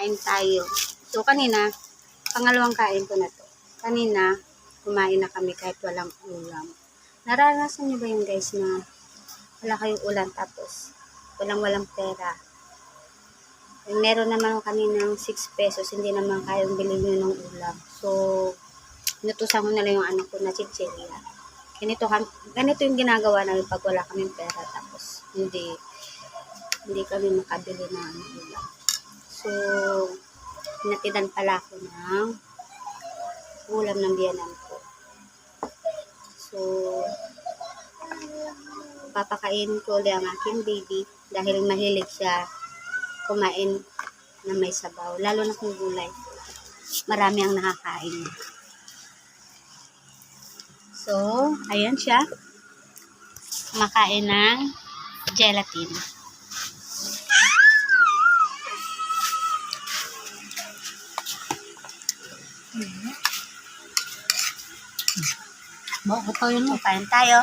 kain tayo. So, kanina, pangalawang kain ko na to. Kanina, kumain na kami kahit walang ulam. Naranasan niyo ba yung guys na wala kayong ulam tapos walang pera? Meron naman kaninang 6 pesos, hindi naman kayang bilhin nyo ng ulam. So, inutusan ko na lang yung anak ko na chichirya. Ganito yung ginagawa namin pag wala kaming pera tapos hindi kami makabili ng ulam. So, hinatidan pala ako ng ulam ng biyanan ko. So, papakain ko ulit ang aking baby dahil mahilig siya kumain na may sabaw. Lalo na kung gulay. Marami ang nakakain. So, ayan siya. Makain ng gelatin. Kain tayo.